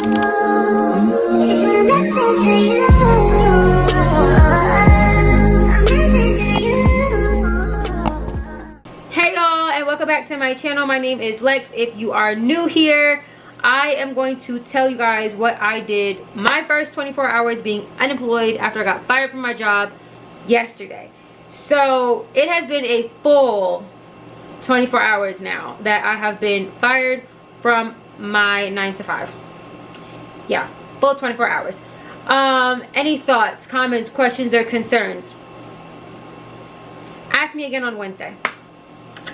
Hey y'all, and welcome back to my channel. My name is Lex. If you are new here, I am going to tell you guys what I did my first 24 hours being unemployed after I got fired from my job yesterday. So it has been a full 24 hours now that I have been fired from my 9 to 5. Yeah, full 24 hours. Any thoughts, comments, questions, or concerns? Ask me again on Wednesday.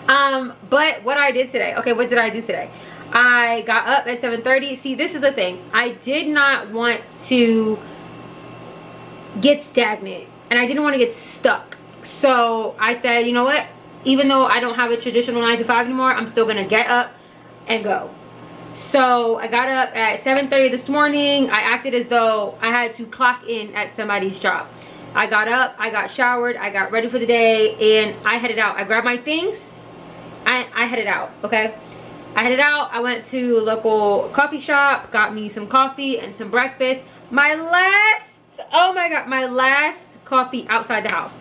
But what I did today, okay, what did I do today? I got up at 7:30. See, this is the thing. I did not want to get stagnant and I didn't want to get stuck. So I said, you know what? Even though I don't have a traditional 9 to 5 anymore, I'm still gonna get up and go. So I got up at 7:30 this morning. I acted as though I had to clock in at somebody's job. I got up, I got showered, I got ready for the day, and I headed out. I grabbed my things, I headed out, okay? I headed out, I went to a local coffee shop, got me some coffee and some breakfast. My last, oh my God, my last coffee outside the house.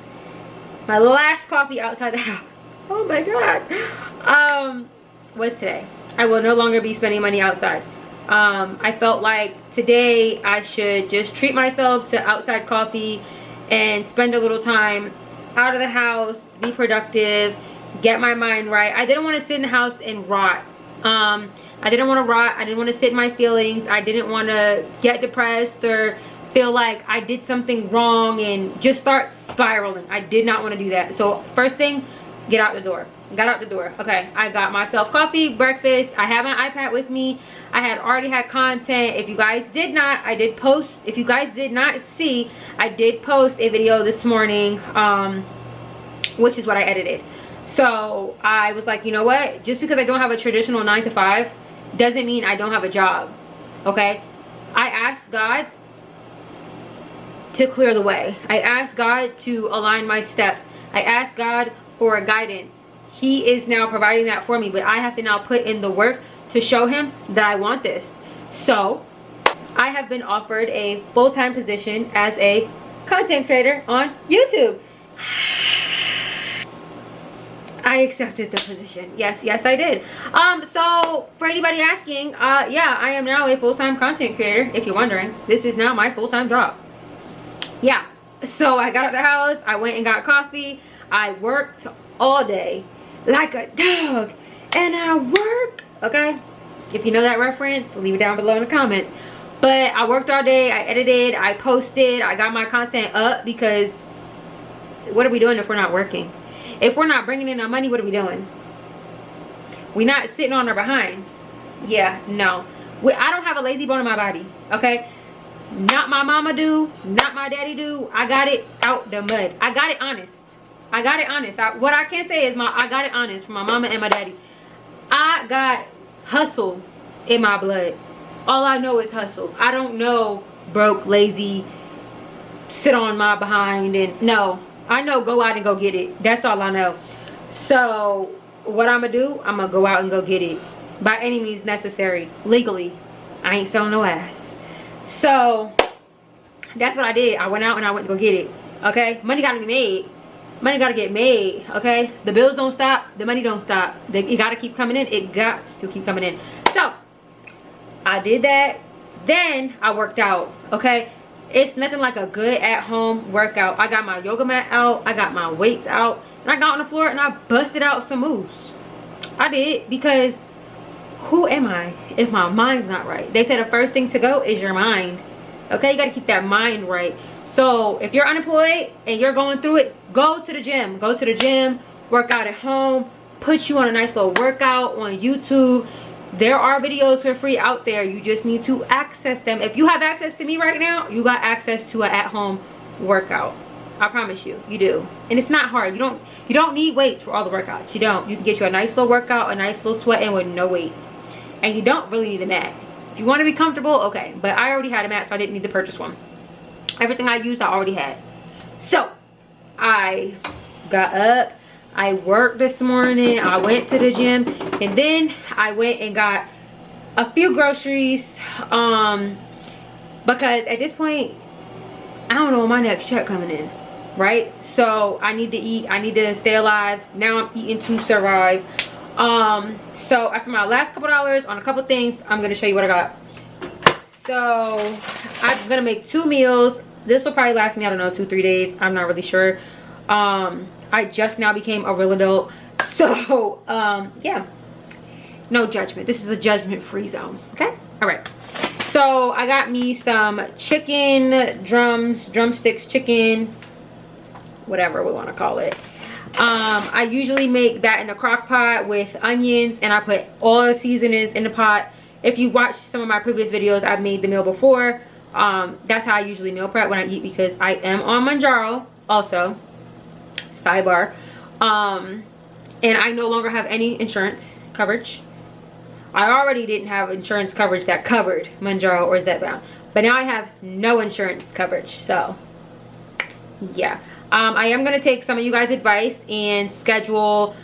My last coffee outside the house. Oh my God. Was today. I will no longer be spending money outside. I felt like today I should just treat myself to outside coffee and spend a little time out of the house, be productive, get my mind right. I didn't want to sit in the house and rot. I didn't want to rot. I didn't want to sit in my feelings. I didn't want to get depressed or feel like I did something wrong and just start spiraling. I did not want to do that. So first thing, get out the door. Got out the door. Okay, I got myself coffee, breakfast. I have my iPad with me. I had already had content. If you guys did not, I did post. If you guys did not see, I did post a video this morning, which is what I edited. So I was like, you know what? Just because I don't have a traditional 9 to 5 doesn't mean I don't have a job. Okay? I asked God to clear the way. I asked God to align my steps. I asked God for guidance. He is now providing that for me, but I have to now put in the work to show him that I want this. So I have been offered a full-time position as a content creator on YouTube. I accepted the position. Yes, I did. So for anybody asking, yeah, I am now a full-time content creator. If you're wondering, this is now my full-time job. Yeah. So I got out of the house. I went and got coffee. I worked all day like a dog, and I work. Okay, if you know that reference, leave it down below in the comments. But I worked all day. I edited, I posted, I got my content up, because what are we doing if we're not working? If we're not bringing in our money, what are we doing? We're not sitting on our behinds. Yeah, no, I don't have a lazy bone in my body. Okay, not my mama do, not my daddy do. I got it out the mud. I got it honest. I got it honest. What I can say is I got it honest from my mama and my daddy. I got hustle in my blood. All I know is hustle. I don't know broke, lazy, sit on my behind, and no. I know go out and go get it. That's all I know. So what I'm gonna do, I'm gonna go out and go get it by any means necessary. Legally. I ain't selling no ass. So that's what I did. I went out and I went to go get it. Okay, money gotta be made. Money gotta get made. Okay, the bills don't stop, the money don't stop. It gotta keep coming in. It got to keep coming in. So I did that. Then I worked out. Okay, it's nothing like a good at-home workout. I got my yoga mat out, I got my weights out, and I got on the floor and I busted out some moves. I did, because who am I if my mind's not right? They said the first thing to go is your mind. Okay, you gotta keep that mind right. So if you're unemployed and you're going through it, go to the gym. Go to the gym, work out at home, put you on a nice little workout on YouTube. There are videos for free out there. You just need to access them. If you have access to me right now, you got access to an at-home workout. I promise you, you do. And it's not hard. You don't need weights for all the workouts. You don't. You can get you a nice little workout, a nice little sweat in with no weights. And you don't really need a mat. If you want to be comfortable, okay. But I already had a mat, so I didn't need to purchase one. Everything I used, I already had. So I got up, I worked this morning, I went to the gym, and then I went and got a few groceries, because at this point I don't know when my next check coming in, right? So I need to eat, I need to stay alive. Now I'm eating to survive. So after my last couple dollars on a couple things, I'm gonna show you what I got. So I'm gonna make 2 meals. This will probably last me, I don't know, 2-3 days. I'm not really sure. I just now became a real adult, so yeah, no judgment. This is a judgment-free zone. Okay, all right. So I got me some chicken drumsticks, chicken, whatever we want to call it. I usually make that in the crock pot with onions, and I put all the seasonings in the pot. If you watched some of my previous videos, I've made the meal before. That's how I usually meal prep when I eat, because I am on Manjaro also, sidebar. And I no longer have any insurance coverage. I already didn't have insurance coverage that covered Manjaro or Zepbound, but now I have no insurance coverage. So yeah, I am going to take some of you guys' advice and schedule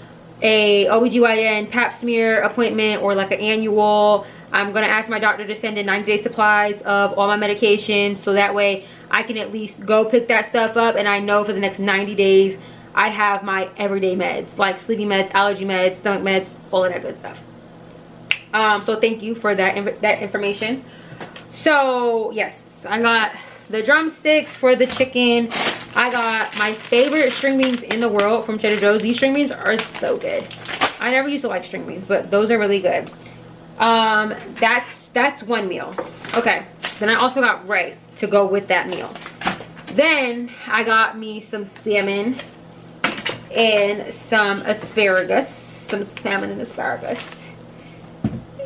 a OBGYN pap smear appointment, or like an annual. I'm going to ask my doctor to send in 90-day supplies of all my medications, so that way I can at least go pick that stuff up, and I know for the next 90 days I have my everyday meds, like sleeping meds, allergy meds, stomach meds, all of that good stuff. So thank you for that information. So yes, I got the drumsticks for the chicken. I got my favorite string beans in the world from Trader Joe's. These string beans are so good. I never used to like string beans, but those are really good. That's one meal. Okay, then I also got rice to go with that meal. Then I got me some salmon and some asparagus, some salmon and asparagus,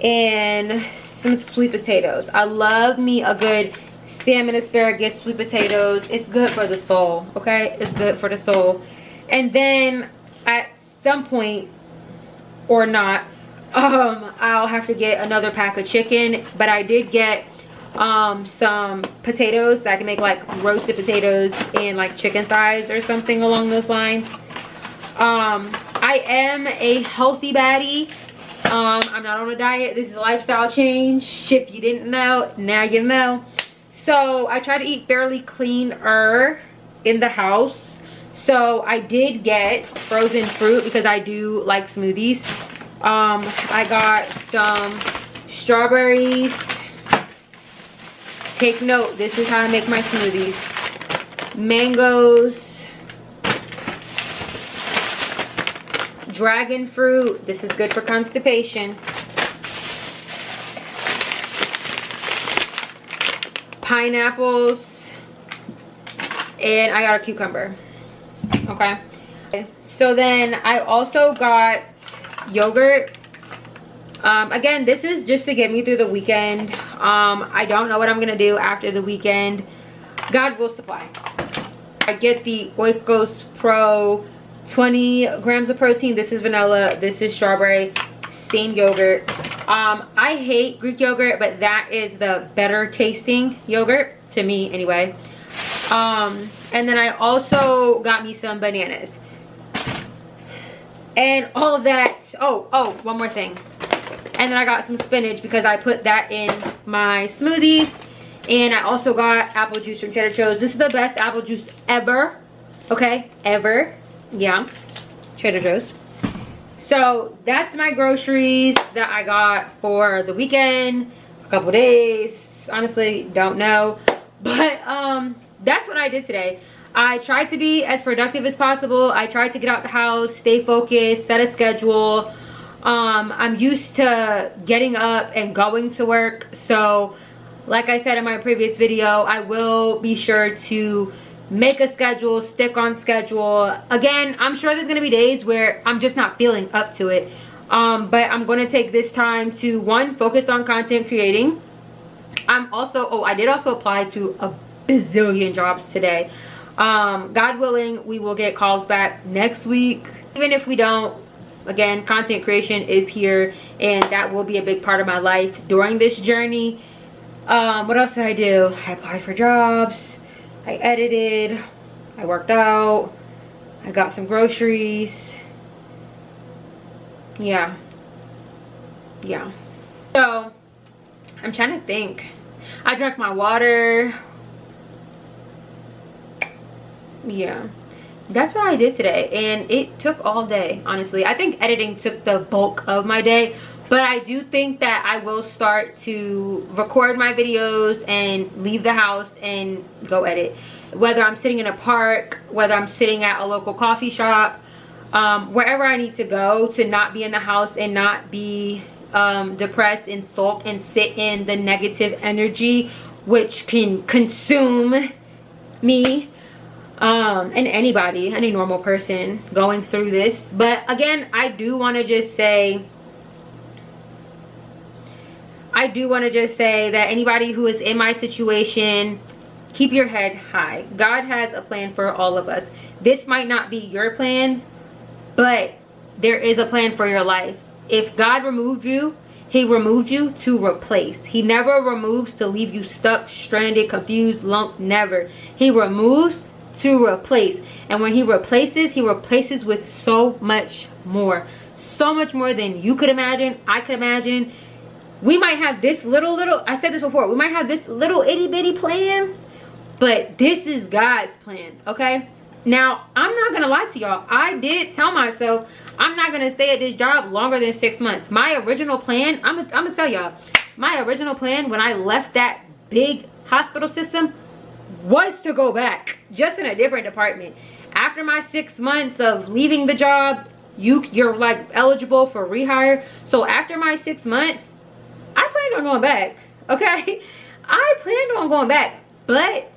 and some sweet potatoes. I love me a good salmon, asparagus, sweet potatoes. It's good for the soul, okay? It's good for the soul. And then at some point, or not, I'll have to get another pack of chicken. But I did get some potatoes, so I can make like roasted potatoes and like chicken thighs or something along those lines. I am a healthy baddie. I'm not on a diet. This is a lifestyle change. If you didn't know, now you know. So I try to eat fairly cleaner in the house. So I did get frozen fruit because I do like smoothies. I got some strawberries. Take note, this is how I make my smoothies. Mangoes. Dragon fruit. This is good for constipation. Pineapples. And I got a cucumber. Okay. So then I also got yogurt. Again, this is just to get me through the weekend. I don't know what I'm gonna do after the weekend. God will supply. I get the Oikos Pro 20 grams of protein. This is vanilla, this is strawberry, same yogurt. I hate Greek yogurt, but that is the better tasting yogurt to me anyway. And then I also got me some bananas and all of that. Oh, one more thing. And then I got some spinach because I put that in my smoothies. And I also got apple juice from Trader Joe's. This is the best apple juice ever. Okay, ever. Yeah, Trader Joe's. So that's my groceries that I got for the weekend, a couple days. Honestly, don't know. But that's what I did today. I tried to be as productive as possible. I tried to get out the house, stay focused, set a schedule. I'm used to getting up and going to work. So like I said in my previous video, I will be sure to make a schedule, stick on schedule. Again, I'm sure there's gonna be days where I'm just not feeling up to it. But I'm gonna take this time to, one, focus on content creating. I did also apply to a bazillion jobs today. God willing, we will get calls back next week. Even if we don't, again, content creation is here, and that will be a big part of my life during this journey. What else did I do? I applied for jobs, I edited, I worked out, I got some groceries. Yeah. So I'm trying to think. I drank my water. Yeah, that's what I did today, and it took all day, honestly. I think editing took the bulk of my day, but I do think that I will start to record my videos and leave the house and go edit. Whether I'm sitting in a park, whether I'm sitting at a local coffee shop, wherever I need to go to not be in the house and not be depressed and sulk and sit in the negative energy which can consume me. And anybody, any normal person going through this. But again, I do want to just say that anybody who is in my situation, keep your head high. God has a plan for all of us. This might not be your plan, but there is a plan for your life. If God removed you, he removed you to replace. He never removes to leave you stuck, stranded, confused, lumped, never. He removes to replace, and when he replaces with so much more than you could imagine, I could imagine. We might have this little, I said this before, we might have this little itty bitty plan, but this is God's plan. Okay, now I'm not gonna lie to y'all, I did tell myself I'm not gonna stay at this job longer than 6 months. My original plan, I'm gonna tell y'all, my original plan when I left that big hospital system was to go back, just in a different department. After my 6 months of leaving the job, you're like eligible for rehire. So after my 6 months, I planned on going back. Okay, I planned on going back, but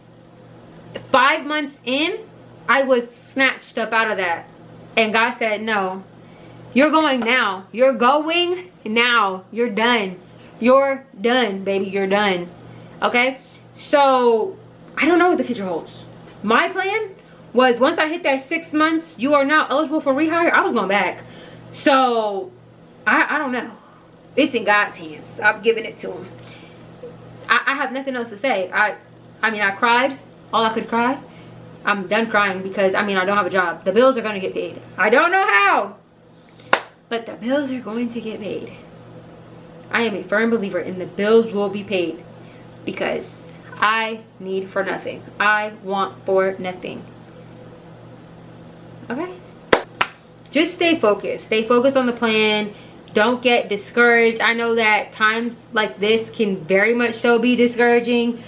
5 months in, I was snatched up out of that, and God said, no, you're going now. You're going now. You're done. You're done, baby. You're done. Okay, so I don't know what the future holds. My plan was once I hit that 6 months, you are now eligible for rehire, I was going back. So I don't know. It's in God's hands. I'm giving it to him. I have nothing else to say. I mean, I cried all I could cry. I'm done crying because I don't have a job. The bills are going to get paid. I don't know how, but the bills are going to get paid. I am a firm believer in the bills will be paid, because I need for nothing. I want for nothing. Okay? Just stay focused. Stay focused on the plan. Don't get discouraged. I know that times like this can very much so be discouraging.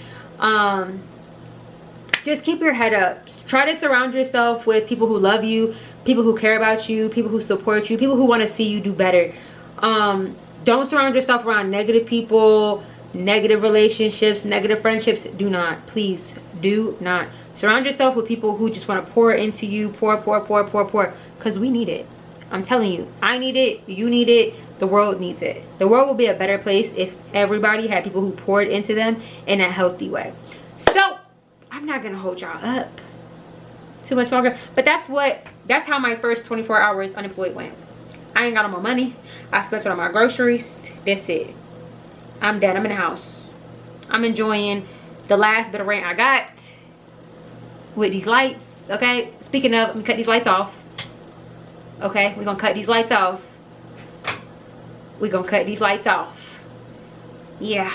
Just keep your head up. Try to surround yourself with people who love you, people who care about you, people who support you, people who want to see you do better. Don't surround yourself around negative people, negative relationships, negative friendships. Do not. Please do not. Surround yourself with people who just want to pour into you. Pour. Because we need it. I'm telling you. I need it. You need it. The world needs it. The world will be a better place if everybody had people who poured into them in a healthy way. So, I'm not going to hold y'all up too much longer. But that's how my first 24 hours unemployed went. I ain't got no more money. I spent it on my groceries. That's it. I'm dead. I'm in the house. I'm enjoying the last bit of rent I got with these lights. Okay, speaking of, I'm gonna cut these lights off. Okay, we're gonna cut these lights off. We're gonna cut these lights off. Yeah.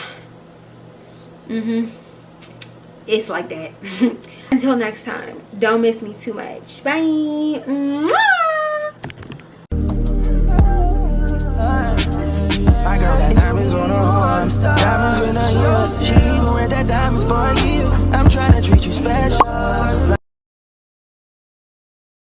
It's like that. Until next time, don't miss me too much. Bye. Mwah! I got that diamonds on her arm, diamonds in her ears. She even wear that diamonds for a year.